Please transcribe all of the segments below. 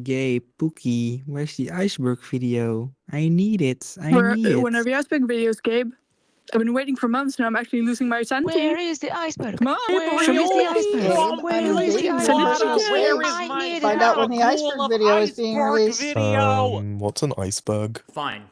Gabe, Pookie, where's the Iceberg video? I need it. I Where, need it. when are the Iceberg videos, Gabe? I've been waiting for months now. I'm actually losing my sanity. Where is the iceberg? Come on, Where show me is the the iceberg? Where is the iceberg? Where I need it Find out now. when the Iceberg video is being released. What's an iceberg? Fine,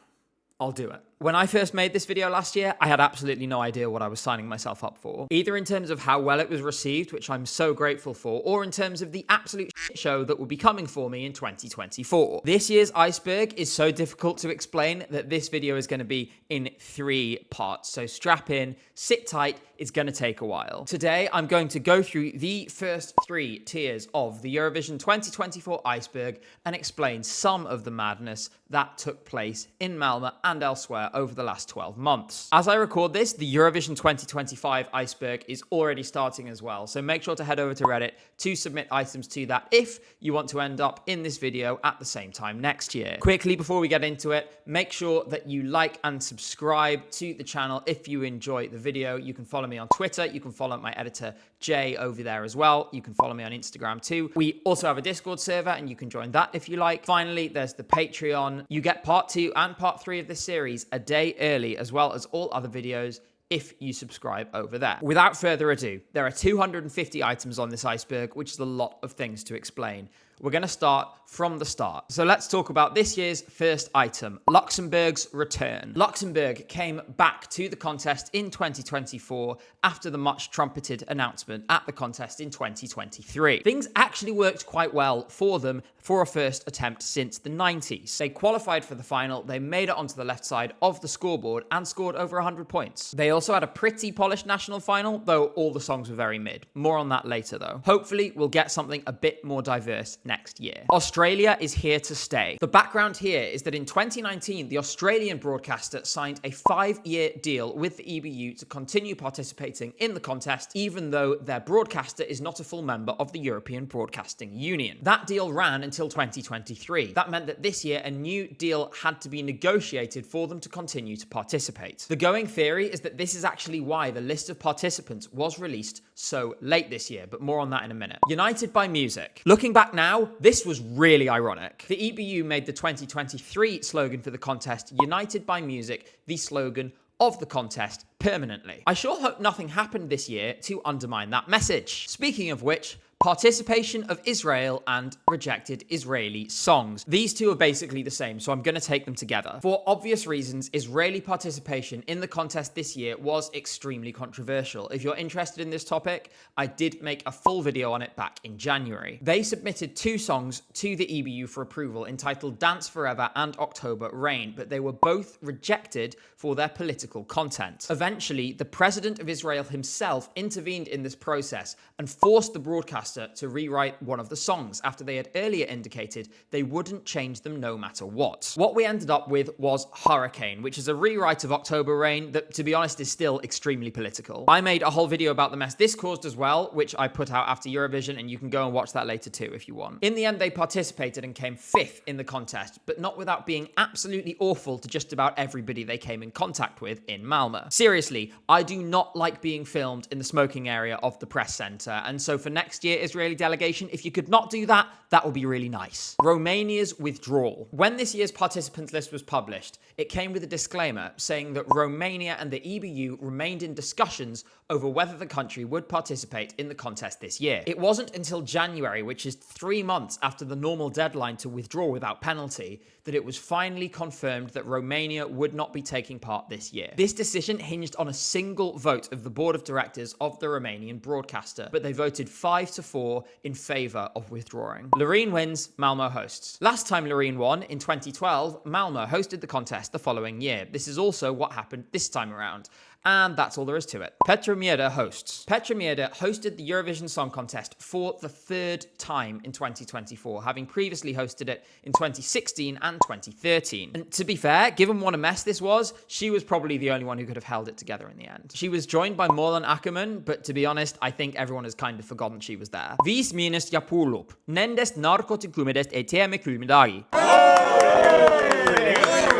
I'll do it. When I first made this video last year, I had absolutely no idea what I was signing myself up for. Either in terms of how well it was received, which I'm so grateful for, or in terms of the absolute shit show that will be coming for me in 2024. This year's Iceberg is so difficult to explain that this video is going to be in 3 parts. So strap in, sit tight, it's going to take a while. Today, I'm going to go through the first 3 tiers of the Eurovision 2024 Iceberg and explain some of the madness that took place in Malmö and elsewhere over the last 12 months. As I record this, the Eurovision 2025 Iceberg is already starting as well, so make sure to head over to Reddit to submit items to that if you want to end up in this video at the same time next year. Quickly, before we get into it, make sure that you like and subscribe to the channel if you enjoy the video. You can follow me on Twitter, you can follow my editor Jay over there as well. You can follow me on Instagram too. We also have a Discord server and you can join that if you like. Finally, there's the Patreon. You get part 2 and part 3 of this series a day early, as well as all other videos if you subscribe over there. Without further ado, there are 250 items on this iceberg, which is a lot of things to explain. We're going to start from the start. So let's talk about this year's first item, Luxembourg's return. Luxembourg came back to the contest in 2024 after the much trumpeted announcement at the contest in 2023. Things actually worked quite well for them for a first attempt since the 90s. They qualified for the final, they made it onto the left side of the scoreboard and scored over 100 points. They also had a pretty polished national final, though all the songs were very mid. More on that later though. Hopefully we'll get something a bit more diverse next year. Australia is here to stay. The background here is that in 2019, the Australian broadcaster signed a 5-year deal with the EBU to continue participating in the contest, even though their broadcaster is not a full member of the European Broadcasting Union. That deal ran until 2023. That meant that this year, a new deal had to be negotiated for them to continue to participate. The going theory is that this is actually why the list of participants was released so late this year, but more on that in a minute. United by Music. Looking back now, this was really ironic. The EBU made the 2023 slogan for the contest, United by Music, the slogan of the contest permanently. I sure hope nothing happened this year to undermine that message. Speaking of which, participation of Israel and rejected Israeli songs. These two are basically the same, so I'm going to take them together. For obvious reasons, Israeli participation in the contest this year was extremely controversial. If you're interested in this topic, I did make a full video on it back in January. They submitted 2 songs to the EBU for approval entitled Dance Forever and October Rain, but they were both rejected for their political content. Eventually, the president of Israel himself intervened in this process and forced the broadcaster to rewrite one of the songs after they had earlier indicated they wouldn't change them no matter what. What we ended up with was Hurricane, which is a rewrite of October Rain that, to be honest, is still extremely political. I made a whole video about the mess this caused as well, which I put out after Eurovision, and you can go and watch that later too if you want. In the end, they participated and came 5th in the contest, but not without being absolutely awful to just about everybody they came in contact with in Malmö. Seriously, I do not like being filmed in the smoking area of the press center, and so for next year, Israeli delegation, if you could not do that, that would be really nice. Romania's withdrawal. When this year's participants list was published, it came with a disclaimer saying that Romania and the EBU remained in discussions over whether the country would participate in the contest this year. It wasn't until January, which is 3 months after the normal deadline to withdraw without penalty, that it was finally confirmed that Romania would not be taking part this year. This decision hinged on a single vote of the board of directors of the Romanian broadcaster, but they voted 5-4 in favour of withdrawing. Loreen wins, Malmö hosts. Last time Loreen won, in 2012, Malmö hosted the contest the following year. This is also what happened this time around. And that's all there is to it. Petra Mjelde hosts. Petra Mjelde hosted the Eurovision Song Contest for the 3rd time in 2024, having previously hosted it in 2016 and 2013. And to be fair, given what a mess this was, she was probably the only one who could have held it together in the end. She was joined by Morlan Ackerman, but to be honest, I think everyone has kind of forgotten she was there. Vis minest Japulup. Nendest narkotikumidest eteme kulmidagi.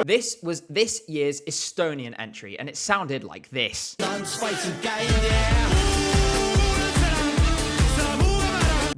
This was this year's Estonian entry, and it sounded like this.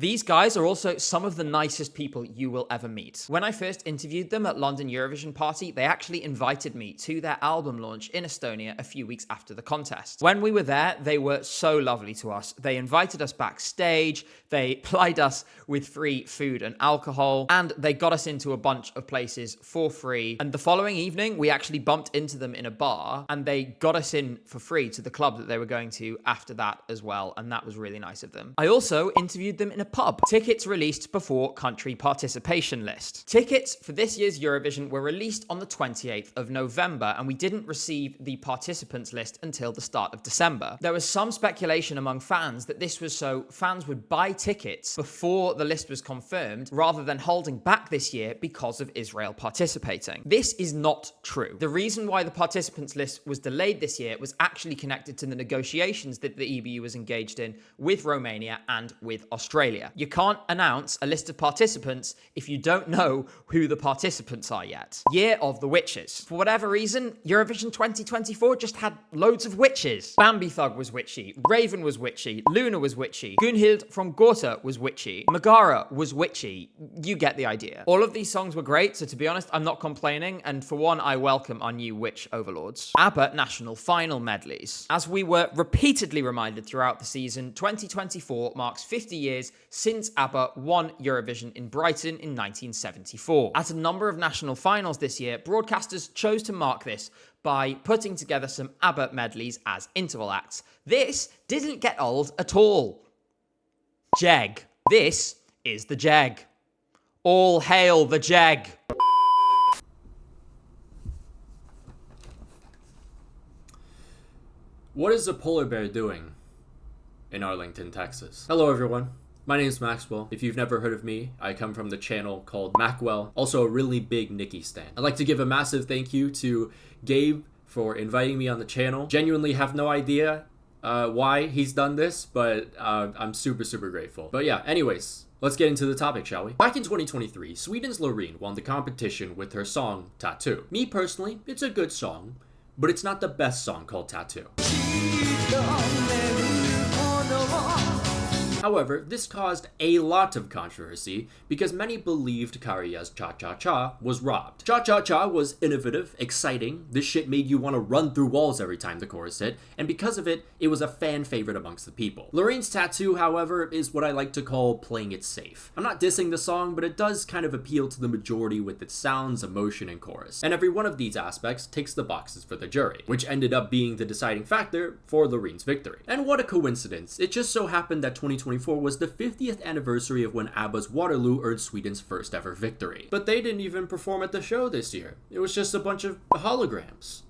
These guys are also some of the nicest people you will ever meet. When I first interviewed them at London Eurovision Party, they actually invited me to their album launch in Estonia a few weeks after the contest. When we were there, they were so lovely to us. They invited us backstage, they plied us with free food and alcohol, and they got us into a bunch of places for free. And the following evening, we actually bumped into them in a bar, and they got us in for free to the club that they were going to after that as well, and that was really nice of them. I also interviewed them in a pub. Tickets released before country participation list. Tickets for this year's Eurovision were released on the 28th of November, and we didn't receive the participants list until the start of December. There was some speculation among fans that this was so fans would buy tickets before the list was confirmed, rather than holding back this year because of Israel participating. This is not true. The reason why the participants list was delayed this year was actually connected to the negotiations that the EBU was engaged in with Romania and with Australia. You can't announce a list of participants if you don't know who the participants are yet. Year of the Witches. For whatever reason, Eurovision 2024 just had loads of witches. Bambi Thug was witchy, Raven was witchy, Luna was witchy, Gunhild from Gorta was witchy, Megara was witchy. You get the idea. All of these songs were great, so to be honest, I'm not complaining, and for one, I welcome our new witch overlords. ABBA national final medleys. As we were repeatedly reminded throughout the season, 2024 marks 50 years since ABBA won Eurovision in Brighton in 1974. At a number of national finals this year, broadcasters chose to mark this by putting together some ABBA medleys as interval acts. This didn't get old at all. Jeg. This is the Jeg. All hail the Jeg. What is a polar bear doing in Arlington, Texas? Hello everyone, my name is Maqwell. If you've never heard of me, I come from the channel called Maqwell, also a really big Nicki stan. I'd like to give a massive thank you to Gabe for inviting me on the channel. Genuinely have no idea why he's done this, but I'm super grateful. But yeah, anyways, let's get into the topic, shall we? Back in 2023, Sweden's Loreen won the competition with her song Tattoo. Me personally, it's a good song, but it's not the best song called Tattoo. However, this caused a lot of controversy because many believed Karia's Cha Cha Cha was robbed. Cha Cha Cha was innovative, exciting, this shit made you want to run through walls every time the chorus hit, and because of it, it was a fan favorite amongst the people. Loreen's Tattoo, however, is what I like to call playing it safe. I'm not dissing the song, but it does kind of appeal to the majority with its sounds, emotion, and chorus. And every one of these aspects ticks the boxes for the jury, which ended up being the deciding factor for Loreen's victory. And what a coincidence, it just so happened that 2024 was the 50th anniversary of when ABBA's Waterloo earned Sweden's first ever victory. But they didn't even perform at the show this year. It was just a bunch of holograms.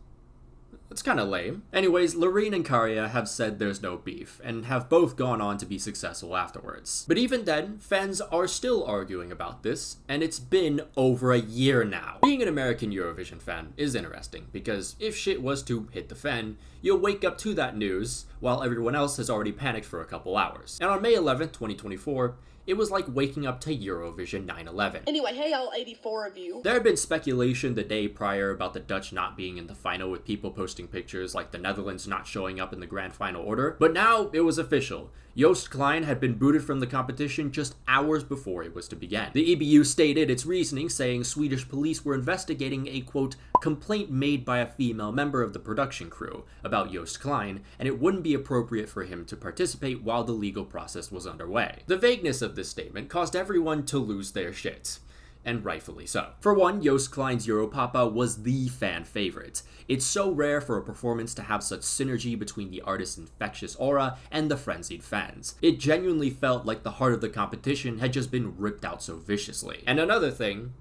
That's kind of lame. Anyways, Loreen and Karia have said there's no beef, and have both gone on to be successful afterwards. But even then, fans are still arguing about this, and it's been over a year now. Being an American Eurovision fan is interesting, because if shit was to hit the fan, you'll wake up to that news, while everyone else has already panicked for a couple hours. And on May 11th, 2024, it was like waking up to Eurovision 9/11. Anyway, hey all 84 of you. There had been speculation the day prior about the Dutch not being in the final, with people posting pictures like the Netherlands not showing up in the grand final order. But now it was official. Joost Klein had been booted from the competition just hours before it was to begin. The EBU stated its reasoning, saying Swedish police were investigating a, quote, complaint made by a female member of the production crew about Joost Klein, and it wouldn't be appropriate for him to participate while the legal process was underway. The vagueness of this statement caused everyone to lose their shit. And rightfully so. For one, Joost Klein's Europapa was the fan favorite. It's so rare for a performance to have such synergy between the artist's infectious aura and the frenzied fans. It genuinely felt like the heart of the competition had just been ripped out so viciously. And another thing,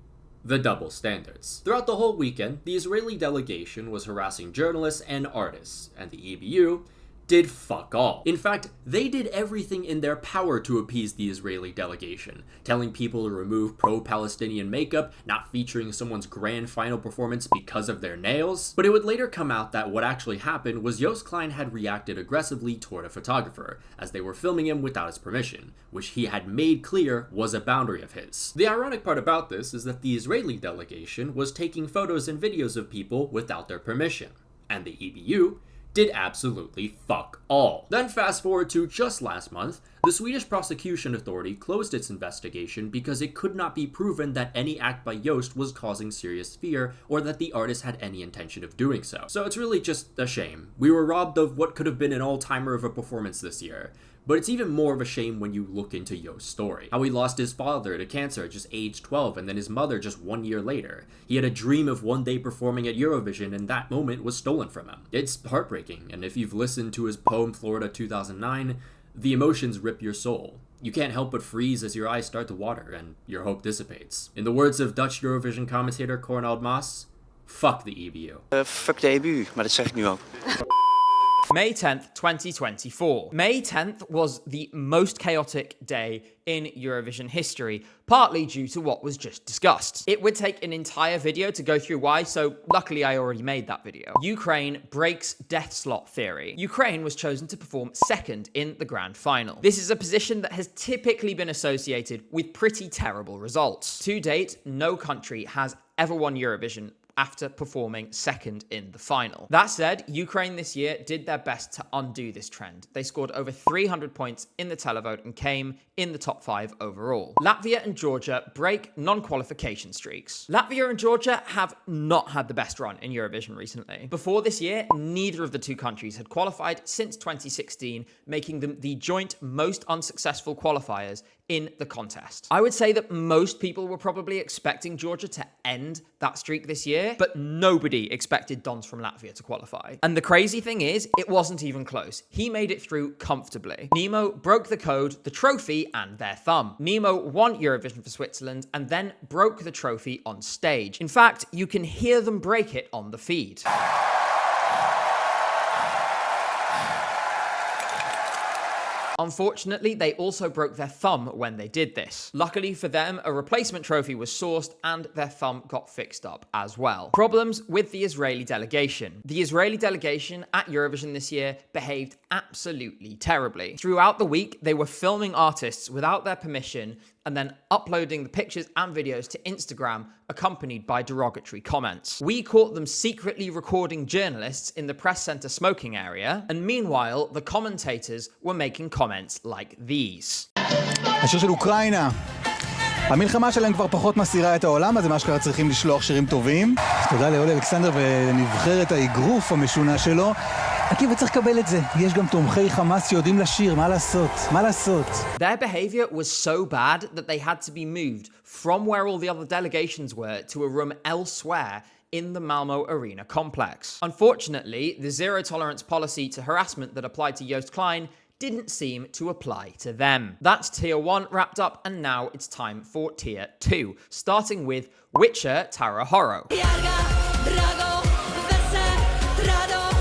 the double standards. Throughout the whole weekend, the Israeli delegation was harassing journalists and artists, and the EBU did fuck all. In fact, they did everything in their power to appease the Israeli delegation, telling people to remove pro-Palestinian makeup, not featuring someone's grand final performance because of their nails. But it would later come out that what actually happened was Joost Klein had reacted aggressively toward a photographer, as they were filming him without his permission, which he had made clear was a boundary of his. The ironic part about this is that the Israeli delegation was taking photos and videos of people without their permission, and the EBU did absolutely fuck all. Then fast forward to just last month, the Swedish prosecution authority closed its investigation because it could not be proven that any act by Yost was causing serious fear or that the artist had any intention of doing so. So it's really just a shame. We were robbed of what could have been an all-timer of a performance this year. But it's even more of a shame when you look into Yost's story. How he lost his father to cancer at just age 12 and then his mother just 1 year later. He had a dream of one day performing at Eurovision and that moment was stolen from him. It's heartbreaking, and if you've listened to his poem Florida 2009, the emotions rip your soul. You can't help but freeze as your eyes start to water and your hope dissipates. In the words of Dutch Eurovision commentator Cornald Maas, fuck the EBU. Fuck de EBU, maar dat zeg ik nu ook. May 10th, 2024. May 10th was the most chaotic day in Eurovision history, partly due to what was just discussed. It would take an entire video to go through why, so luckily I already made that video. Ukraine breaks death slot theory. Ukraine was chosen to perform second in the grand final. This is a position that has typically been associated with pretty terrible results. To date, no country has ever won Eurovision after performing second in the final. That said, Ukraine this year did their best to undo this trend. They scored over 300 points in the televote and came in the top 5 overall. Latvia and Georgia break non-qualification streaks. Latvia and Georgia have not had the best run in Eurovision recently. Before this year, neither of the two countries had qualified since 2016, making them the joint most unsuccessful qualifiers in the contest. I would say that most people were probably expecting Georgia to end that streak this year, but nobody expected Dons from Latvia to qualify. And the crazy thing is, it wasn't even close. He made it through comfortably. Nemo broke the code, the trophy, and their thumb. Nemo won Eurovision for Switzerland and then broke the trophy on stage. In fact, you can hear them break it on the feed. Unfortunately, they also broke their thumb when they did this. Luckily for them, a replacement trophy was sourced and their thumb got fixed up as well. Problems with the Israeli delegation. The Israeli delegation at Eurovision this year behaved absolutely terribly. Throughout the week, they were filming artists without their permission and then uploading the pictures and videos to Instagram, accompanied by derogatory comments. We caught them secretly recording journalists in the press center smoking area, and meanwhile, the commentators were making comments like these. השיר של אוקראינה. המלחמה שלהם כבר פחות מסעירה את העולם, אז זה מה שקרה צריכים לשלוח שירים טובים. תודה לאול אלכסנדר ולנבחרת האגרוף המשונה שלו. עקיבא צריך לקבל את זה. יש גם תומכי חמאס שיודעים לשיר, מה לעשות? מה לעשות? Their behavior was so bad that they had to be moved from where all the other delegations were to a room elsewhere in the Malmo Arena complex. Unfortunately, the zero-tolerance policy to harassment that applied to Joost Klein didn't seem to apply to them. That's Tier 1 wrapped up, and now it's time for Tier 2, starting with Witcher Tara Horo.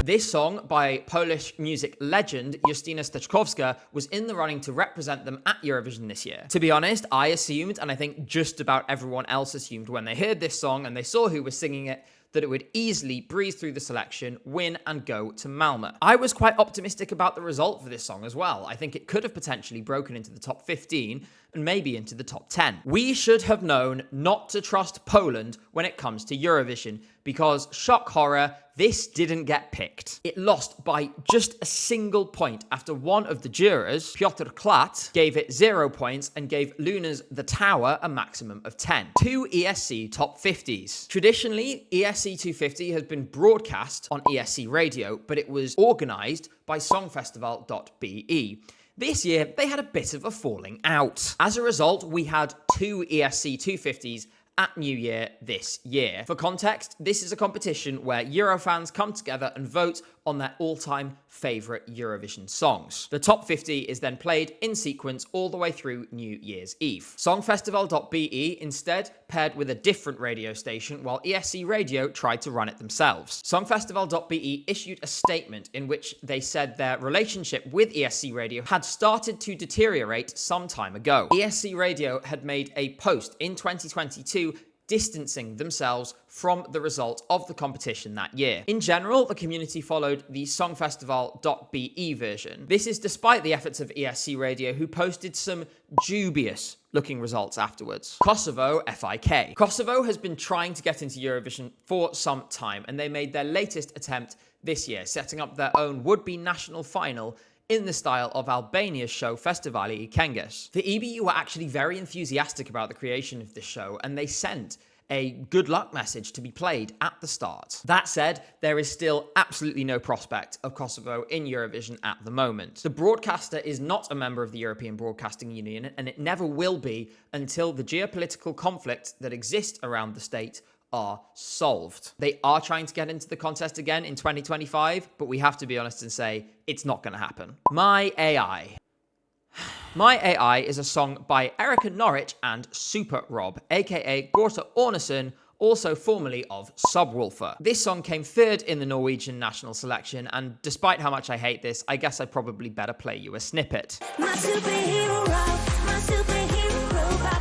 This song by Polish music legend Justyna Steczkowska was in the running to represent them at Eurovision this year. To be honest, I assumed, and I think just about everyone else assumed when they heard this song and they saw who was singing it, that it would easily breeze through the selection, win, and go to Malmö. I was quite optimistic about the result for this song as well. I think it could have potentially broken into the top 15 and maybe into the top 10. We should have known not to trust Poland when it comes to Eurovision, because shock horror, this didn't get picked. It lost by just a single point after one of the jurors, Piotr Klat, gave it 0 points and gave Luna's The Tower a maximum of 10. 2 ESC top 50s. Traditionally, ESC 250 has been broadcast on ESC radio, but it was organised by songfestival.be. This year, they had a bit of a falling out. As a result, we had 2 ESC 250s at New Year this year. For context, this is a competition where Eurofans come together and vote on their all-time favourite Eurovision songs. The top 50 is then played in sequence all the way through New Year's Eve. Songfestival.be instead paired with a different radio station while ESC Radio tried to run it themselves. Songfestival.be issued a statement in which they said their relationship with ESC Radio had started to deteriorate some time ago. ESC Radio had made a post in 2022 distancing themselves from the result of the competition that year. In general, the community followed the songfestival.be version. This is despite the efforts of ESC Radio, who posted some dubious looking results afterwards. Kosovo FIK. Kosovo has been trying to get into Eurovision for some time, and they made their latest attempt this year, setting up their own would-be national final in the style of Albania's show Festivali I Këngës. The EBU were actually very enthusiastic about the creation of this show, and they sent a good luck message to be played at the start. That said, there is still absolutely no prospect of Kosovo in Eurovision at the moment. The broadcaster is not a member of the European Broadcasting Union, and it never will be until the geopolitical conflict that exists around the state are solved. They are trying to get into the contest again in 2025, but we have to be honest and say it's not going to happen. My AI. My AI is a song by Erica Norwich and Super Rob, aka Gorta Ornason, also formerly of Subwoofer. This song came third in the Norwegian national selection, and despite how much I hate this, I guess I probably better play you a snippet. My superhero Rob, my superhero robot.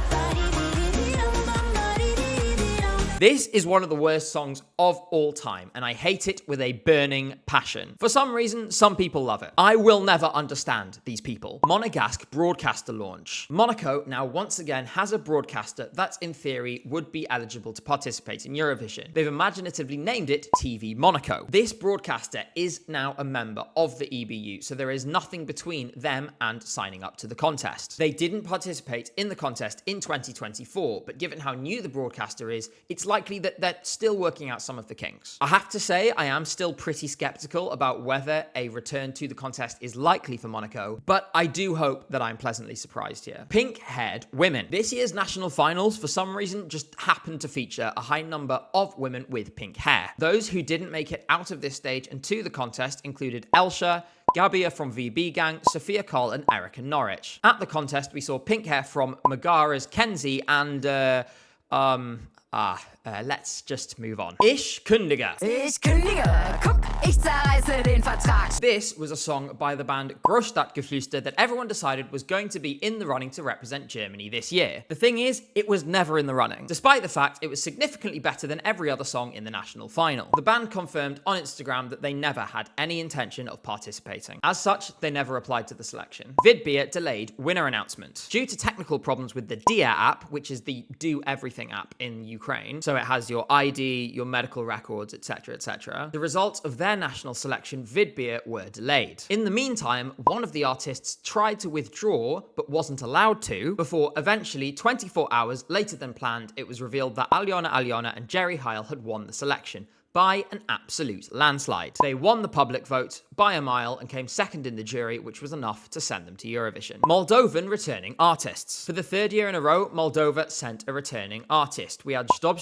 This is one of the worst songs of all time, and I hate it with a burning passion. For some reason, some people love it. I will never understand these people. Monegasque broadcaster launch. Monaco now once again has a broadcaster that, in theory, would be eligible to participate in Eurovision. They've imaginatively named it TV Monaco. This broadcaster is now a member of the EBU, so there is nothing between them and signing up to the contest. They didn't participate in the contest in 2024, but given how new the broadcaster is, it's likely that they're still working out some of the kinks. I have to say, I am still pretty skeptical about whether a return to the contest is likely for Monaco, but I do hope that I'm pleasantly surprised here. Pink-haired women. This year's national finals, for some reason, just happened to feature a high number of women with pink hair. Those who didn't make it out of this stage and to the contest included Elsha, Gabia from VB Gang, Sophia Cole, and Erica Norwich. At the contest, we saw pink hair from Megara's Kenzie and, let's just move on. Ich kündige. Ich kündige. Guck, ich zerreiße den Vertrag. This was a song by the band Großstadtgeflüster that everyone decided was going to be in the running to represent Germany this year. The thing is, it was never in the running, despite the fact it was significantly better than every other song in the national final. The band confirmed on Instagram that they never had any intention of participating. As such, they never applied to the selection. Vidbia delayed winner announcement. Due to technical problems with the Dia app, which is the do everything app in Ukraine, so it has your ID, your medical records, etc., etc. The results of their national selection, Vidbia, were delayed. In the meantime, one of the artists tried to withdraw, but wasn't allowed to, before eventually, 24 hours later than planned, it was revealed that Alyona and Jerry Heil had won the selection by an absolute landslide. They won the public vote by a mile and came second in the jury, which was enough to send them to Eurovision. Moldovan returning artists. For the third year in a row, Moldova sent a returning artist. We had Stop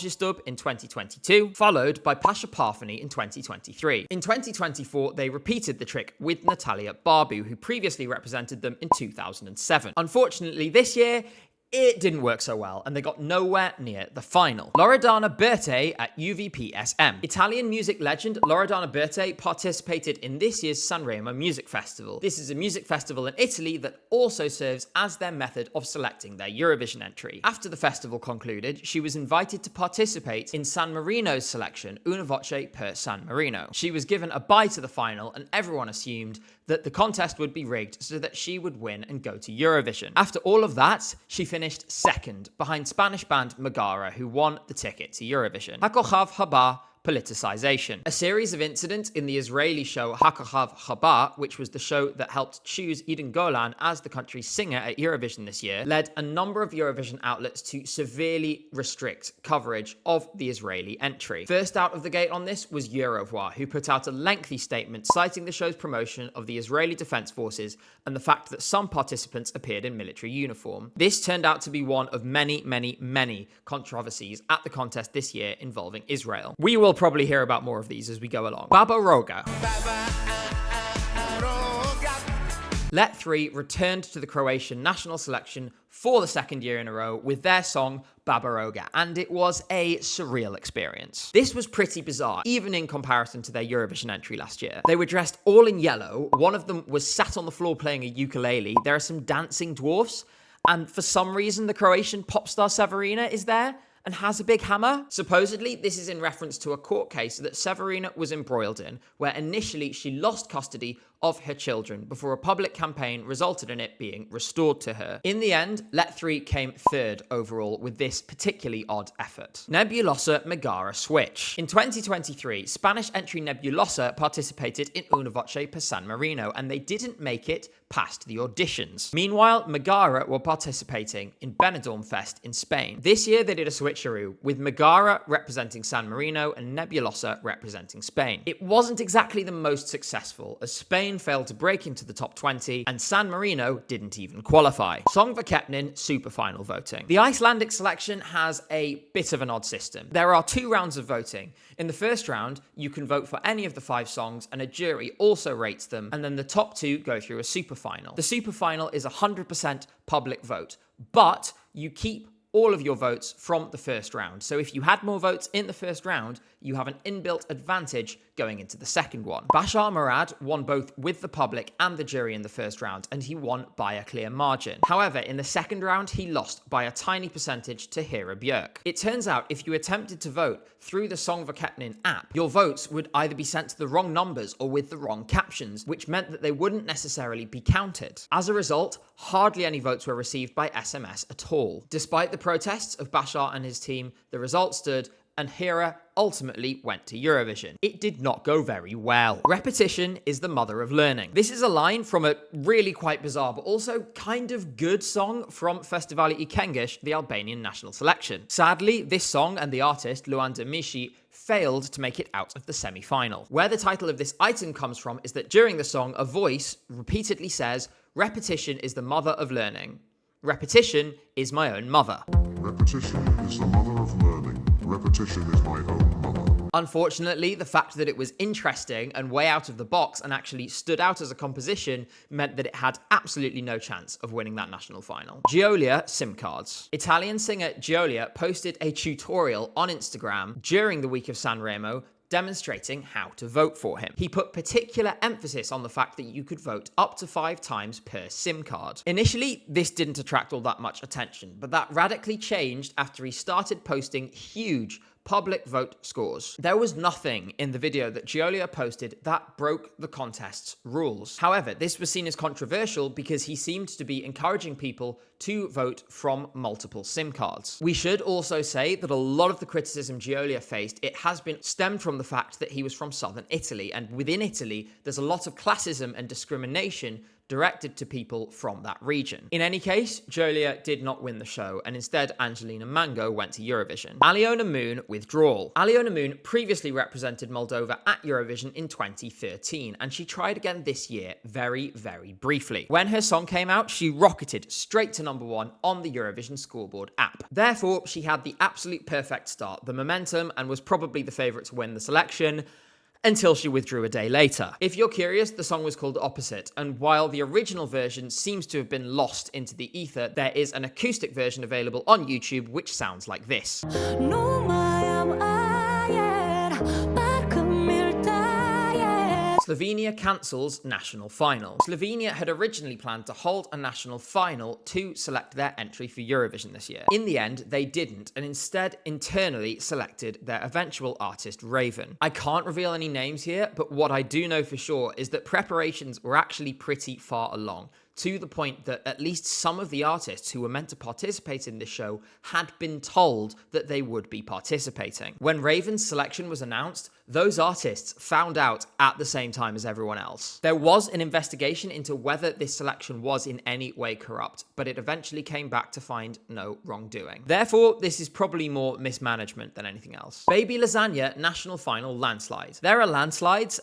in 2022, followed by Pasha Parfany in 2023. In 2024, they repeated the trick with Natalia Barbu, who previously represented them in 2007. Unfortunately, this year, it didn't work so well, and they got nowhere near the final. Loredana Bertè at UVPSM. Italian music legend Loredana Bertè participated in this year's Sanremo Music Festival. This is a music festival in Italy that also serves as their method of selecting their Eurovision entry. After the festival concluded, she was invited to participate in San Marino's selection, Una Voce per San Marino. She was given a bye to the final, and everyone assumed that the contest would be rigged so that she would win and go to Eurovision. After all of that, she finished second, behind Spanish band Megara, who won the ticket to Eurovision. Hakochav Haba politicization. A series of incidents in the Israeli show Hakochav Haba, which was the show that helped choose Eden Golan as the country's singer at Eurovision this year, led a number of Eurovision outlets to severely restrict coverage of the Israeli entry. First out of the gate on this was Eurovoix, who put out a lengthy statement citing the show's promotion of the Israeli Defense Forces and the fact that some participants appeared in military uniform. This turned out to be one of many controversies at the contest this year involving Israel. We will probably hear about more of these as we go along. Baba Roga. Let 3 returned to the Croatian national selection for the second year in a row with their song Baba Roga, and it was a surreal experience. This was pretty bizarre, even in comparison to their Eurovision entry last year. They were dressed all in yellow, one of them was sat on the floor playing a ukulele, there are some dancing dwarfs, and for some reason the Croatian pop star Severina is there and has a big hammer. Supposedly, this is in reference to a court case that Severina was embroiled in, where initially she lost custody of her children before a public campaign resulted in it being restored to her. In the end, Let 3 came third overall with this particularly odd effort. Nebulosa Megara Switch. In 2023, Spanish entry Nebulosa participated in Una Voce per San Marino, and they didn't make it past the auditions. Meanwhile, Megara were participating in Benidorm Fest in Spain. This year they did a switcheroo, with Megara representing San Marino and Nebulosa representing Spain. It wasn't exactly the most successful, as Spain failed to break into the top 20 and San Marino didn't even qualify. Sångvakeppnin Superfinal voting. The Icelandic selection has a bit of an odd system. There are 2 rounds of voting. In the first round, you can vote for any of the 5 songs and a jury also rates them, and then the top 2 go through a superfinal. The superfinal is 100% public vote, but you keep all of your votes from the first round. So if you had more votes in the first round, you have an inbuilt advantage going into the second one. Bashar Murad won both with the public and the jury in the first round, and he won by a clear margin. However, in the second round, he lost by a tiny percentage to Hera Björk. It turns out if you attempted to vote through the Sångvakeppnin app, your votes would either be sent to the wrong numbers or with the wrong captions, which meant that they wouldn't necessarily be counted. As a result, hardly any votes were received by SMS at all. Despite the protests of Bashar and his team, the result stood, and Hera ultimately went to Eurovision. It did not go very well. Repetition is the mother of learning. This is a line from a really quite bizarre but also kind of good song from Festivali I Këngës, the Albanian national selection. Sadly, this song and the artist, Luanda Mishi, failed to make it out of the semi-final. Where the title of this item comes from is that during the song, a voice repeatedly says, "Repetition is the mother of learning. Repetition is my own mother." Repetition is the mother of learning. Repetition is my own mother. Unfortunately, the fact that it was interesting and way out of the box and actually stood out as a composition meant that it had absolutely no chance of winning that national final. Giolia SIM cards. Italian singer Giolia posted a tutorial on Instagram during the week of Sanremo demonstrating how to vote for him. He put particular emphasis on the fact that you could vote up to 5 times per SIM card. Initially, this didn't attract all that much attention, but that radically changed after he started posting huge public vote scores. There was nothing in the video that Giolia posted that broke the contest's rules. However, this was seen as controversial because he seemed to be encouraging people to vote from multiple SIM cards. We should also say that a lot of the criticism Giolia faced, it has been stemmed from the fact that he was from southern Italy, and within Italy, there's a lot of classism and discrimination directed to people from that region. In any case, Giolia did not win the show, and instead Angelina Mango went to Eurovision. Aliona Moon withdrawal. Aliona Moon previously represented Moldova at Eurovision in 2013, and she tried again this year very, very briefly. When her song came out, she rocketed straight to #1 on the Eurovision scoreboard app. Therefore, she had the absolute perfect start, the momentum, and was probably the favourite to win the selection, until she withdrew a day later. If you're curious, the song was called Opposite, and while the original version seems to have been lost into the ether, there is an acoustic version available on YouTube which sounds like this. Slovenia cancels national final. Slovenia had originally planned to hold a national final to select their entry for Eurovision this year. In the end, they didn't, and instead internally selected their eventual artist Raven. I can't reveal any names here, but what I do know for sure is that preparations were actually pretty far along, to the point that at least some of the artists who were meant to participate in this show had been told that they would be participating. When Raven's selection was announced, those artists found out at the same time as everyone else. There was an investigation into whether this selection was in any way corrupt, but it eventually came back to find no wrongdoing. Therefore, this is probably more mismanagement than anything else. Baby Lasagna national final landslide. There are landslides,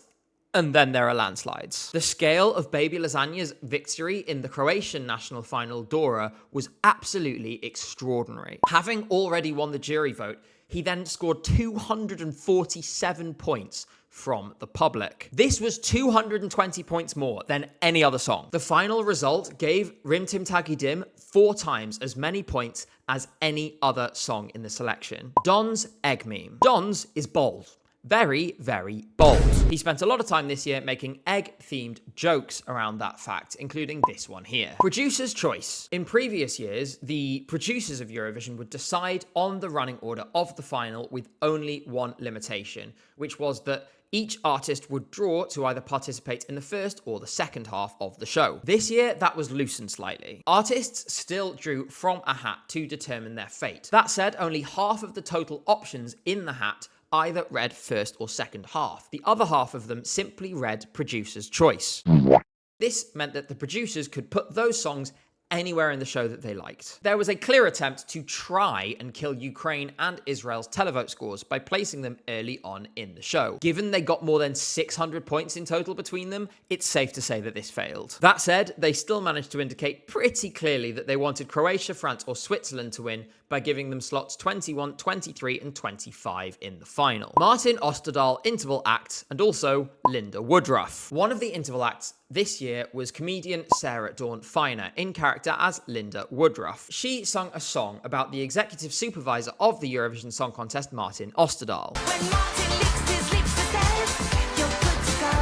and then there are landslides. The scale of Baby Lasagna's victory in the Croatian national final Dora was absolutely extraordinary. Having already won the jury vote, he then scored 247 points from the public. This was 220 points more than any other song. The final result gave Rim Tim Taggy Dim 4 times as many points as any other song in the selection. Don's egg meme. Don's is bold. Very, very bold. He spent a lot of time this year making egg-themed jokes around that fact, including this one here. Producer's choice. In previous years, the producers of Eurovision would decide on the running order of the final with only one limitation, which was that Each artist would draw to either participate in the first or the second half of the show. This year, that was loosened slightly. Artists still drew from a hat to determine their fate. That said, only half of the total options in the hat either read first or second half. The other half of them simply read producer's choice. This meant that the producers could put those songs anywhere in the show that they liked. There was a clear attempt to try and kill Ukraine and Israel's televote scores by placing them early on in the show. Given they got more than 600 points in total between them, it's safe to say that this failed. That said, they still managed to indicate pretty clearly that they wanted Croatia, France, or Switzerland to win by giving them slots 21, 23, and 25 in the final. Martin Osterdahl interval act, and also Linda Woodruff. One of the interval acts this year was comedian Sarah Dawn Finer, in character as Linda Woodruff. She sung a song about the executive supervisor of the Eurovision Song Contest, Martin Osterdahl. When Martin licks his lips and says, "You're good to go,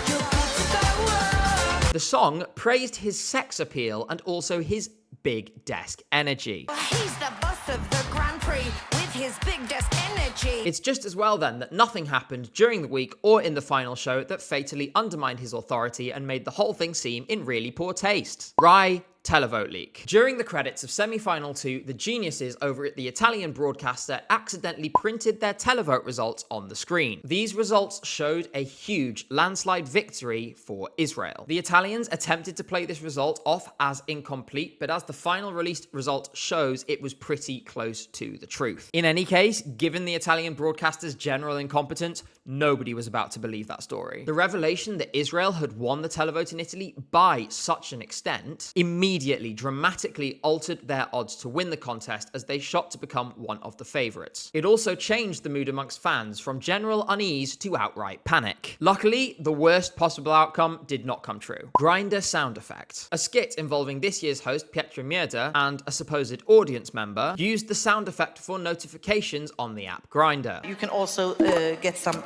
you're good to go." The song praised his sex appeal and also his big desk energy. He's the boss of the Grand Prix with his big desk energy. It's just as well then that nothing happened during the week or in the final show that fatally undermined his authority and made the whole thing seem in really poor taste. Rye televote leak. During the credits of semi-final 2, the geniuses over at the Italian broadcaster accidentally printed their televote results on the screen. These results showed a huge landslide victory for Israel. The Italians attempted to play this result off as incomplete, but as the final released result shows, it was pretty close to the truth. In any case, given the Italian broadcaster's general incompetence, nobody was about to believe that story. The revelation that Israel had won the televote in Italy by such an extent immediately dramatically altered their odds to win the contest as they shot to become one of the favourites. It also changed the mood amongst fans from general unease to outright panic. Luckily, the worst possible outcome did not come true. Grinder sound effect. A skit involving this year's host Pietro Mierda and a supposed audience member used the sound effect for notifications on the app Grinder. You can also get some...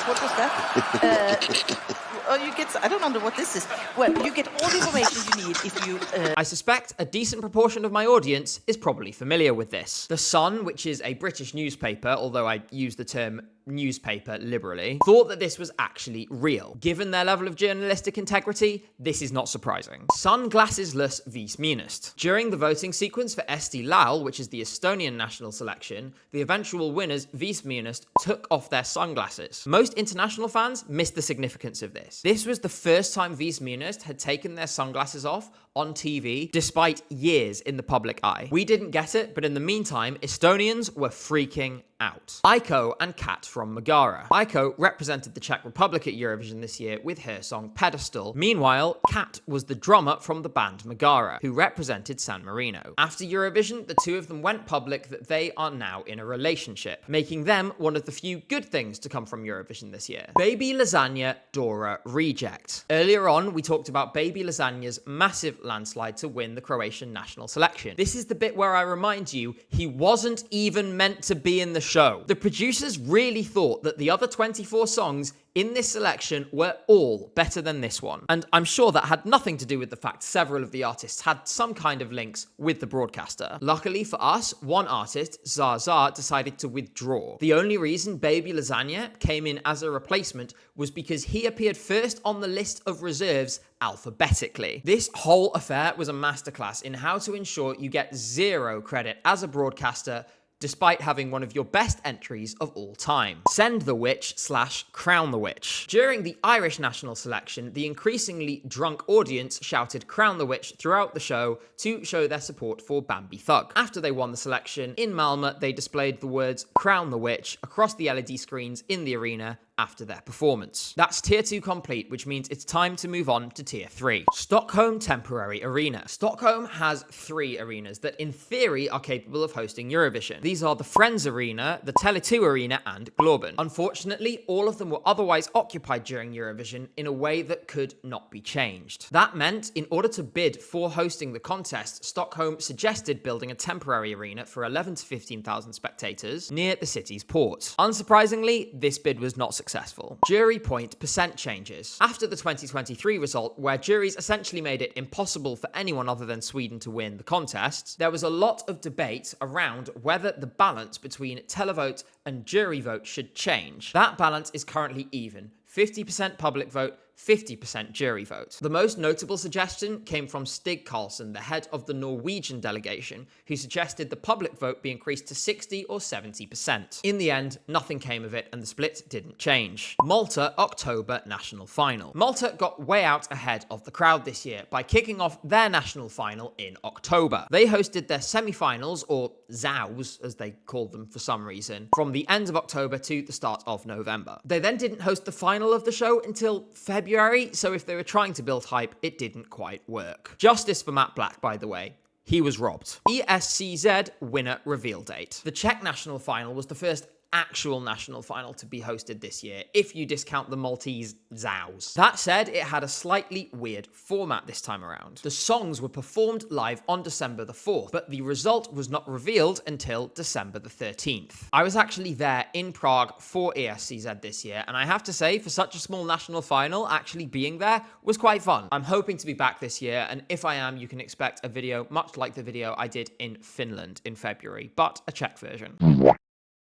What was that? I don't know what this is. Well, you get all the information you need if you... I suspect a decent proportion of my audience is probably familiar with this. The Sun, which is a British newspaper, although I use the term newspaper liberally, thought that this was actually real. Given their level of journalistic integrity, this is not surprising. Sunglassesless Vice Minust. During the voting sequence for Eesti Laul, which is the Estonian national selection, the eventual winners, Vice Minust, took off their sunglasses. Most international fans missed the significance of this. This was the first time Vice Minust had taken their sunglasses off on TV, despite years in the public eye. We didn't get it, but in the meantime, Estonians were freaking out. Aiko and Kat from Megara. Aiko represented the Czech Republic at Eurovision this year with her song Pedestal. Meanwhile, Kat was the drummer from the band Megara, who represented San Marino. After Eurovision, the two of them went public that they are now in a relationship, making them one of the few good things to come from Eurovision this year. Baby Lasagna Dora reject. Earlier on, we talked about Baby Lasagna's massive landslide to win the Croatian national selection. This is the bit where I remind you, he wasn't even meant to be in the show. The producers really thought that the other 24 songs in this selection were all better than this one. And I'm sure that had nothing to do with the fact several of the artists had some kind of links with the broadcaster. Luckily for us, one artist, Zaza, decided to withdraw. The only reason Baby Lasagna came in as a replacement was because he appeared first on the list of reserves alphabetically. This whole affair was a masterclass in how to ensure you get zero credit as a broadcaster despite having one of your best entries of all time. Send the Witch / Crown the Witch. During the Irish national selection, the increasingly drunk audience shouted Crown the Witch throughout the show to show their support for Bambi Thug. After they won the selection, in Malmö, they displayed the words Crown the Witch across the LED screens in the arena after their performance. That's Tier 2 complete, which means it's time to move on to Tier 3. Stockholm Temporary Arena. Stockholm has 3 arenas that in theory are capable of hosting Eurovision. These are the Friends Arena, the Tele2 Arena, and Globen. Unfortunately, all of them were otherwise occupied during Eurovision in a way that could not be changed. That meant, in order to bid for hosting the contest, Stockholm suggested building a temporary arena for 11,000 to 15,000 spectators near the city's port. Unsurprisingly, this bid was not successful. successful. Jury point percent changes. After the 2023 result, where juries essentially made it impossible for anyone other than Sweden to win the contest, there was a lot of debate around whether the balance between televote and jury vote should change. That balance is currently even. 50% public vote, 50% jury vote. The most notable suggestion came from Stig Karlsson, the head of the Norwegian delegation, who suggested the public vote be increased to 60 or 70%. In the end, nothing came of it and the split didn't change. Malta October National Final. Malta got way out ahead of the crowd this year by kicking off their national final in October. They hosted their semi-finals, or ZOWs as they called them for some reason, from the end of October to the start of November. They then didn't host the final of the show until February, so if they were trying to build hype, it didn't quite work. Justice for Matt Black, by the way. He was robbed. ESCZ winner reveal date. The Czech national final was the first actual national final to be hosted this year, if you discount the Maltese ZOWs. That said, it had a slightly weird format this time around. The songs were performed live on December the 4th, but the result was not revealed until December the 13th. I was actually there in Prague for ESCZ this year, and I have to say, for such a small national final, actually being there was quite fun. I'm hoping to be back this year, and if I am, you can expect a video much like the video I did in Finland in February, but a Czech version.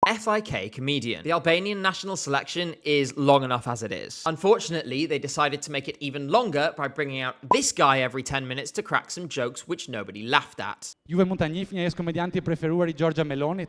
FIK comedian. The Albanian national selection is long enough as it is. Unfortunately, they decided to make it even longer by bringing out this guy every 10 minutes to crack some jokes which nobody laughed at. Juve Montagnifnia jest komedianti preferuar I Giorgia Melonit.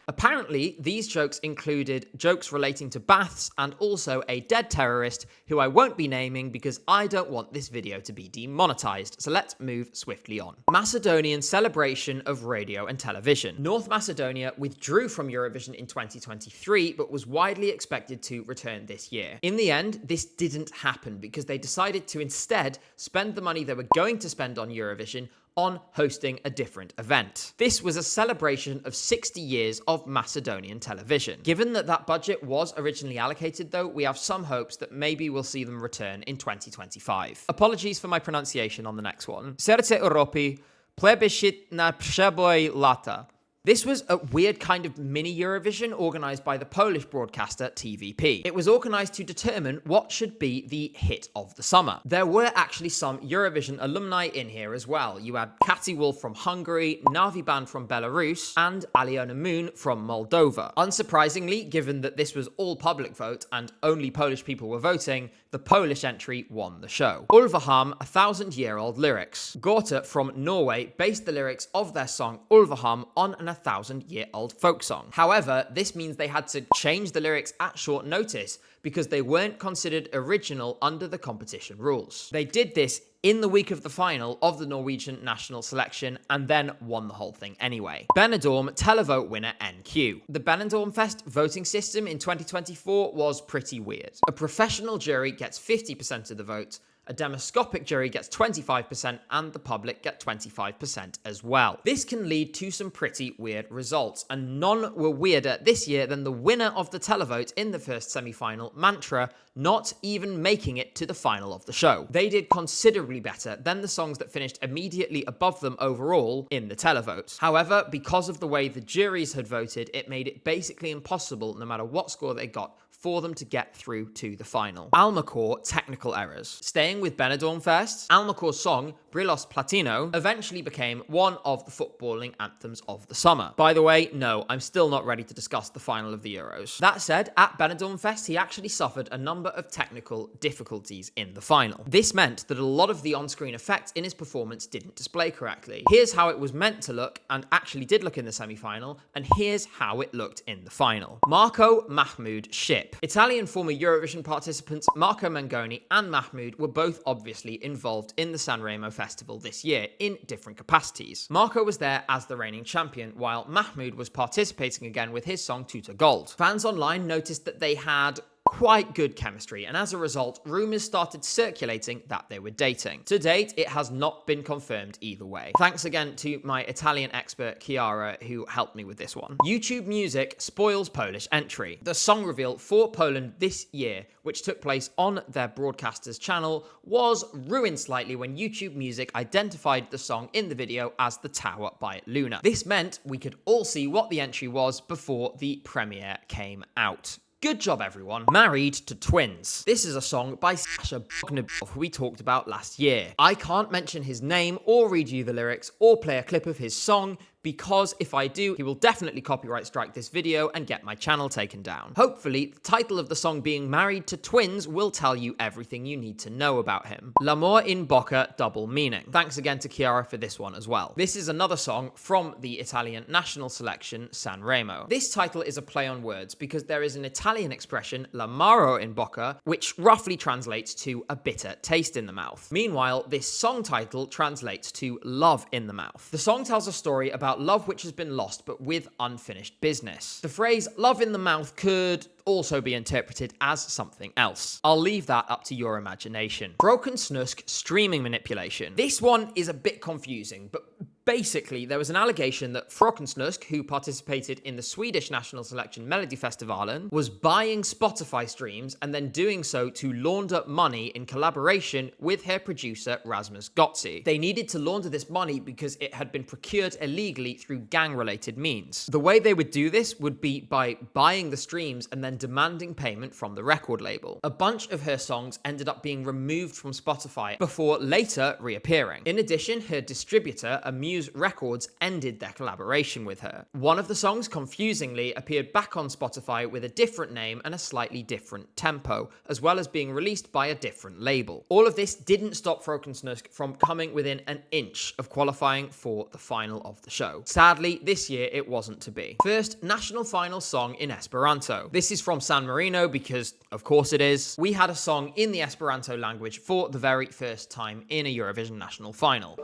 Apparently, these jokes included jokes relating to baths and also a dead terrorist who I won't be naming because I don't want this video to be demonetized, so let's move swiftly on. Macedonian celebration of radio and television. North Macedonia withdrew from Eurovision in 2023 but was widely expected to return this year. In the end, this didn't happen because they decided to instead spend the money they were going to spend on Eurovision on hosting a different event. This was a celebration of 60 years of Macedonian television. Given that that budget was originally allocated though, we have some hopes that maybe we'll see them return in 2025. Apologies for my pronunciation on the next one. Serce Europy, plebiscit na przeboj lata. This was a weird kind of mini Eurovision organised by the Polish broadcaster TVP. It was organised to determine what should be the hit of the summer. There were actually some Eurovision alumni in here as well. You had Kati Wolf from Hungary, Navi Band from Belarus, and Aliona Moon from Moldova. Unsurprisingly, given that this was all public vote and only Polish people were voting, the Polish entry won the show. Ulvaham, 1,000-year-old lyrics. Gorta from Norway based the lyrics of their song Ulvaham on an 1,000-year-old folk song. However, this means they had to change the lyrics at short notice because they weren't considered original under the competition rules. They did this in the week of the final of the Norwegian national selection and then won the whole thing anyway. Benidorm televote winner NQ. The Benidorm Fest voting system in 2024 was pretty weird. A professional jury gets 50% of the vote, a demoscopic jury gets 25%, and the public get 25% as well. This can lead to some pretty weird results, and none were weirder this year than the winner of the televote in the first semi-final, Mantra, not even making it to the final of the show. They did considerably better than the songs that finished immediately above them overall in the televote. However, because of the way the juries had voted, it made it basically impossible, no matter what score they got, for them to get through to the final. Almacore technical errors. Staying with Benidorm Fest, Almacore's song, Brilos Platino, eventually became one of the footballing anthems of the summer. By the way, no, I'm still not ready to discuss the final of the Euros. That said, at Benidorm Fest, he actually suffered a number of technical difficulties in the final. This meant that a lot of the on-screen effects in his performance didn't display correctly. Here's how it was meant to look, and actually did look in the semi-final, and here's how it looked in the final. Marco Mahmoud Ship. Italian former Eurovision participants Marco Mengoni and Mahmoud were both obviously involved in the Sanremo Festival this year in different capacities. Marco was there as the reigning champion, while Mahmoud was participating again with his song Tuta Gold. Fans online noticed that they had quite good chemistry, and as a result, rumours started circulating that they were dating. To date, it has not been confirmed either way. Thanks again to my Italian expert Chiara, who helped me with this one. YouTube Music spoils Polish entry. The song reveal for Poland this year, which took place on their broadcaster's channel, was ruined slightly when YouTube Music identified the song in the video as The Tower by Luna. This meant we could all see what the entry was before the premiere came out. Good job, everyone. Married to Twins. This is a song by Sasha Bogdanov, who we talked about last year. I can't mention his name or read you the lyrics or play a clip of his song, because if I do, he will definitely copyright strike this video and get my channel taken down. Hopefully, the title of the song being Married to Twins will tell you everything you need to know about him. L'amore in bocca, double meaning. Thanks again to Chiara for this one as well. This is another song from the Italian national selection Sanremo. This title is a play on words because there is an Italian expression, l'amaro in bocca, which roughly translates to a bitter taste in the mouth. Meanwhile, this song title translates to love in the mouth. The song tells a story about love which has been lost but with unfinished business. The phrase love in the mouth could also be interpreted as something else. I'll leave that up to your imagination. Broken Snusk streaming manipulation. This one is a bit confusing, but basically, there was an allegation that Frokensnusk, who participated in the Swedish national selection Melodifestivalen, was buying Spotify streams and then doing so to launder money in collaboration with her producer Rasmus Gotzi. They needed to launder this money because it had been procured illegally through gang-related means. The way they would do this would be by buying the streams and then demanding payment from the record label. A bunch of her songs ended up being removed from Spotify before later reappearing. In addition, her distributor, Amuse Records, ended their collaboration with her. One of the songs, confusingly, appeared back on Spotify with a different name and a slightly different tempo, as well as being released by a different label. All of this didn't stop Frokensnusk from coming within an inch of qualifying for the final of the show. Sadly, this year it wasn't to be. First, national final song in Esperanto. This is from San Marino because, of course it is. We had a song in the Esperanto language for the very first time in a Eurovision national final.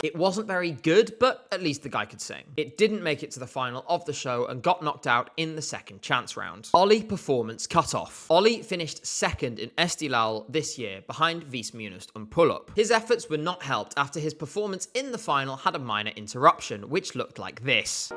It wasn't very good, but at least the guy could sing. It didn't make it to the final of the show and got knocked out in the second chance round. Ollie performance cut off. Ollie finished second in Estilal this year, behind Vismunust and Pull-Up. His efforts were not helped after his performance in the final had a minor interruption, which looked like this.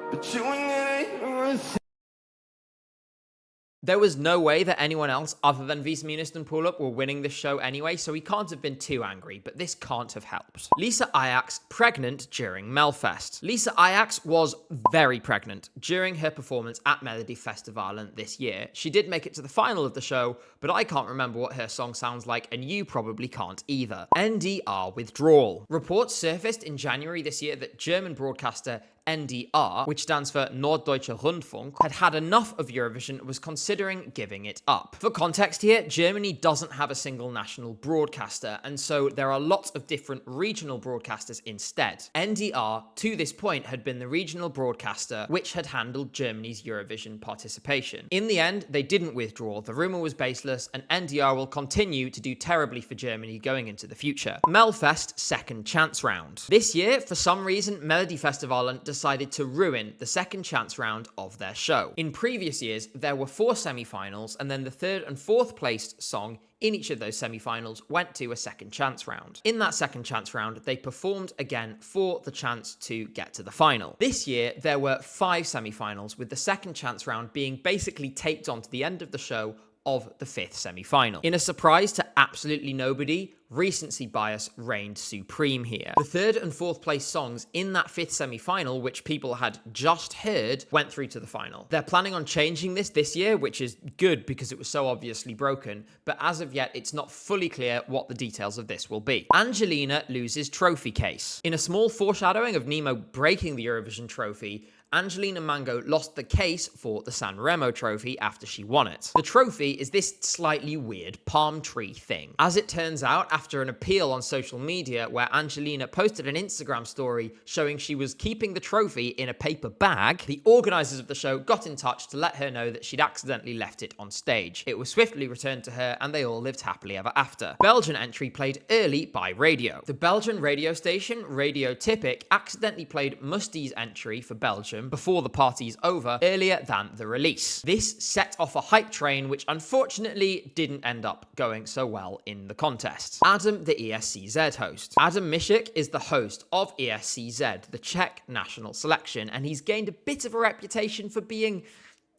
There was no way that anyone else other than Vismunust and Pull-Up were winning this show anyway, so he can't have been too angry, but this can't have helped. Lisa Ajax pregnant during Melfest. Lisa Ajax was very pregnant during her performance at Melodifestivalen this year. She did make it to the final of the show, but I can't remember what her song sounds like, and you probably can't either. NDR withdrawal. Reports surfaced in January this year that German broadcaster NDR, which stands for Norddeutscher Rundfunk, had had enough of Eurovision and was considering giving it up. For context here, Germany doesn't have a single national broadcaster, and so there are lots of different regional broadcasters instead. NDR, to this point, had been the regional broadcaster which had handled Germany's Eurovision participation. In the end, they didn't withdraw, the rumour was baseless, and NDR will continue to do terribly for Germany going into the future. Melfest second chance round. This year, for some reason, Melodifestivalen decided to ruin the second chance round of their show. In previous years, there were 4 semi-finals, and then the third and fourth placed song in each of those semi-finals went to a second chance round. In that second chance round, they performed again for the chance to get to the final. This year, there were 5 semi-finals, with the second chance round being basically taped onto the end of the show of the 5th semi-final. In a surprise to absolutely nobody, recency bias reigned supreme here. The third and fourth place songs in that 5th semi-final, which people had just heard, went through to the final. They're planning on changing this year, which is good because it was so obviously broken, but as of yet, it's not fully clear what the details of this will be. Angelina loses trophy case. In a small foreshadowing of Nemo breaking the Eurovision trophy, Angelina Mango lost the case for the San Remo trophy after she won it. The trophy is this slightly weird palm tree thing. As it turns out, after an appeal on social media where Angelina posted an Instagram story showing she was keeping the trophy in a paper bag, the organisers of the show got in touch to let her know that she'd accidentally left it on stage. It was swiftly returned to her and they all lived happily ever after. Belgian entry played early by radio. The Belgian radio station, Radio Typic, accidentally played Musty's entry for Belgium before the party's over earlier than the release. This set off a hype train which unfortunately didn't end up going so well in the contest. Adam, the ESCZ host. Adam Mishik is the host of ESCZ, the Czech national selection, and he's gained a bit of a reputation for being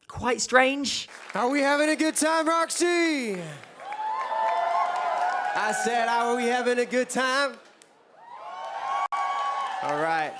quite strange. Are we having a good time, Roxy? I said, are we having a good time? All right.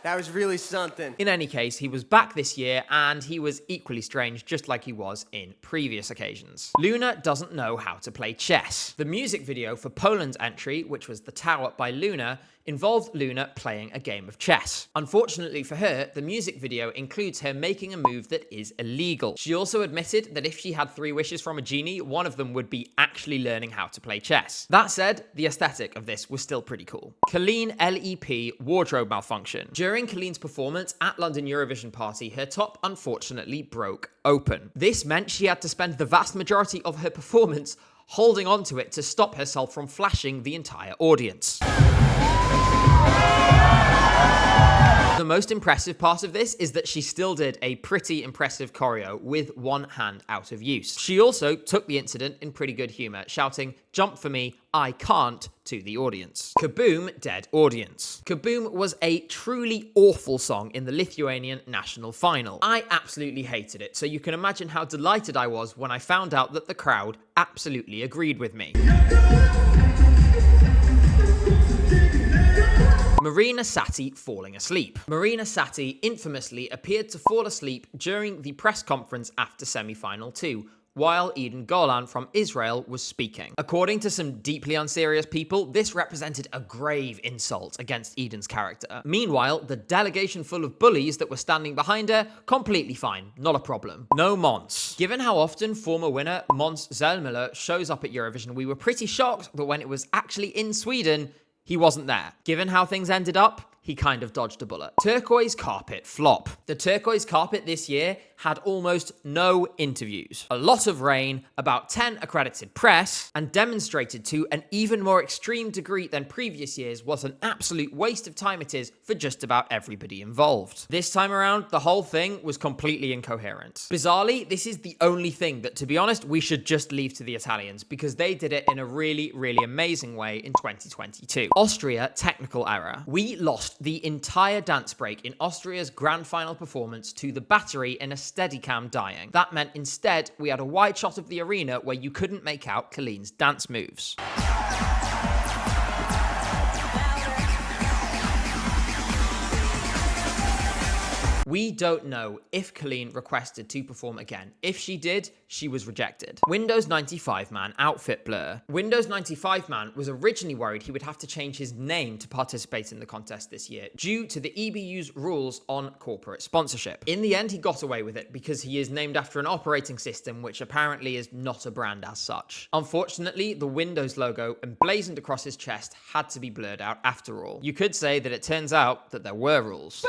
That was really something. In any case, he was back this year and he was equally strange, just like he was in previous occasions. Luna doesn't know how to play chess. The music video for Poland's entry, which was The Tower by Luna, involved Luna playing a game of chess. Unfortunately for her, the music video includes her making a move that is illegal. She also admitted that if she had 3 wishes from a genie, one of them would be actually learning how to play chess. That said, the aesthetic of this was still pretty cool. Colleen LEP wardrobe malfunction. During Colleen's performance at London Eurovision party, her top unfortunately broke open. This meant she had to spend the vast majority of her performance holding onto it to stop herself from flashing the entire audience. The most impressive part of this is that she still did a pretty impressive choreo with one hand out of use. She also took the incident in pretty good humour, shouting, "Jump for me, I can't," to the audience. Kaboom, dead audience. Kaboom was a truly awful song in the Lithuanian national final. I absolutely hated it, so you can imagine how delighted I was when I found out that the crowd absolutely agreed with me. Marina Satti falling asleep. Marina Satti infamously appeared to fall asleep during the press conference after semi-final 2, while Eden Golan from Israel was speaking. According to some deeply unserious people, this represented a grave insult against Eden's character. Meanwhile, the delegation full of bullies that were standing behind her, completely fine, not a problem. No Mons. Given how often former winner Mons Zelmerlöw shows up at Eurovision, we were pretty shocked that when it was actually in Sweden, he wasn't there. Given how things ended up, he kind of dodged a bullet. Turquoise carpet flop. The turquoise carpet this year had almost no interviews. A lot of rain, about 10 accredited press, and demonstrated to an even more extreme degree than previous years what an absolute waste of time it is for just about everybody involved. This time around, the whole thing was completely incoherent. Bizarrely, this is the only thing that, to be honest, we should just leave to the Italians, because they did it in a really, really amazing way in 2022. Austria, technical error. We lost the entire dance break in Austria's grand final performance to the battery in a Steadicam dying. That meant instead we had a wide shot of the arena where you couldn't make out Colleen's dance moves. We don't know if Colleen requested to perform again. If she did, she was rejected. Windows 95 Man outfit blur. Windows 95 Man was originally worried he would have to change his name to participate in the contest this year due to the EBU's rules on corporate sponsorship. In the end, he got away with it because he is named after an operating system which apparently is not a brand as such. Unfortunately, the Windows logo emblazoned across his chest had to be blurred out after all. You could say that it turns out that there were rules.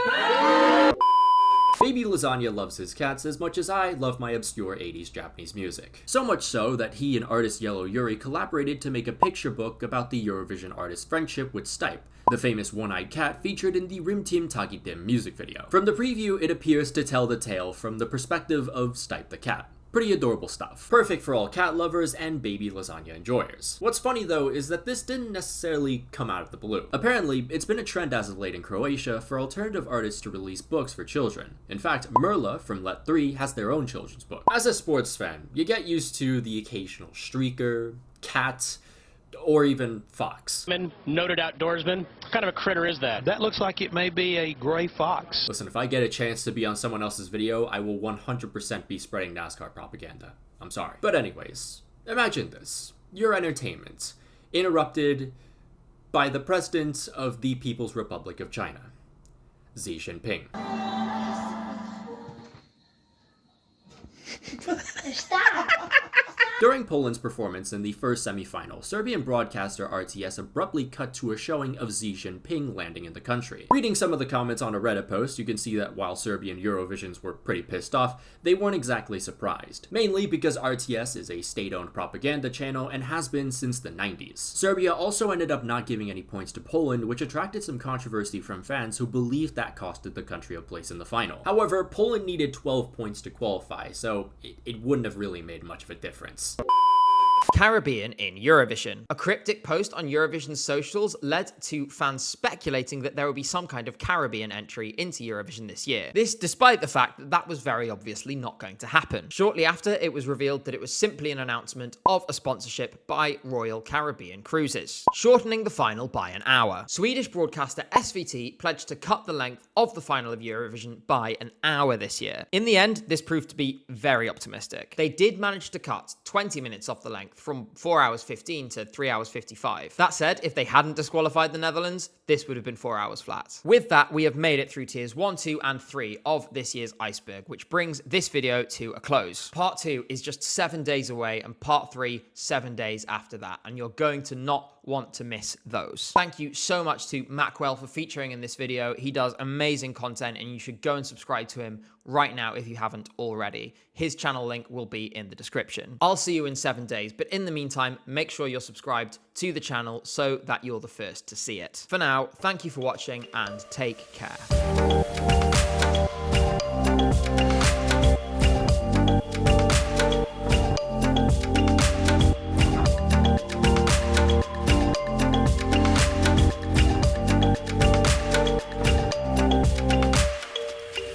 Baby Lasagna loves his cats as much as I love my obscure 80s Japanese music. So much so that he and artist Yellow Yuri collaborated to make a picture book about the Eurovision artist's friendship with Stipe, the famous one-eyed cat featured in the Rimtim Tagitim music video. From the preview, it appears to tell the tale from the perspective of Stipe the cat. Pretty adorable stuff. Perfect for all cat lovers and Baby Lasagna enjoyers. What's funny though is that this didn't necessarily come out of the blue. Apparently, it's been a trend as of late in Croatia for alternative artists to release books for children. In fact, Merla from Let 3 has their own children's book. As a sports fan, you get used to the occasional streaker, cat, or even fox. Noted outdoorsman. What kind of a critter is that? That looks like it may be a gray fox. Listen, if I get a chance to be on someone else's video, I will 100% be spreading NASCAR propaganda. I'm sorry. But anyways, imagine this. Your entertainment interrupted by the president of the People's Republic of China, Xi Jinping. During Poland's performance in the first semi-final, Serbian broadcaster RTS abruptly cut to a showing of Xi Jinping landing in the country. Reading some of the comments on a Reddit post, you can see that while Serbian Eurovisions were pretty pissed off, they weren't exactly surprised. Mainly because RTS is a state-owned propaganda channel and has been since the 90s. Serbia also ended up not giving any points to Poland, which attracted some controversy from fans who believed that costed the country a place in the final. However, Poland needed 12 points to qualify, so it wouldn't have really made much of a difference. Caribbean in Eurovision. A cryptic post on Eurovision's socials led to fans speculating that there would be some kind of Caribbean entry into Eurovision this year. This despite the fact that that was very obviously not going to happen. Shortly after, it was revealed that it was simply an announcement of a sponsorship by Royal Caribbean Cruises, shortening the final by an hour. Swedish broadcaster SVT pledged to cut the length of the final of Eurovision by an hour this year. In the end, this proved to be very optimistic. They did manage to cut 20 minutes off the length from 4 hours 15 to 3 hours 55. That said, if they hadn't disqualified the Netherlands, this would have been 4 hours flat. With that, we have made it through tiers 1, 2, and 3 of this year's Iceberg, which brings this video to a close. Part 2 is just 7 days away, and part 3, 7 days after that, and you're going to not want to miss those. Thank you so much to Maqwell for featuring in this video. He does amazing content, and you should go and subscribe to him right now if you haven't already. His channel link will be in the description. I'll see you in 7 days, but in the meantime, make sure you're subscribed to the channel so that you're the first to see it. For now, thank you for watching and take care.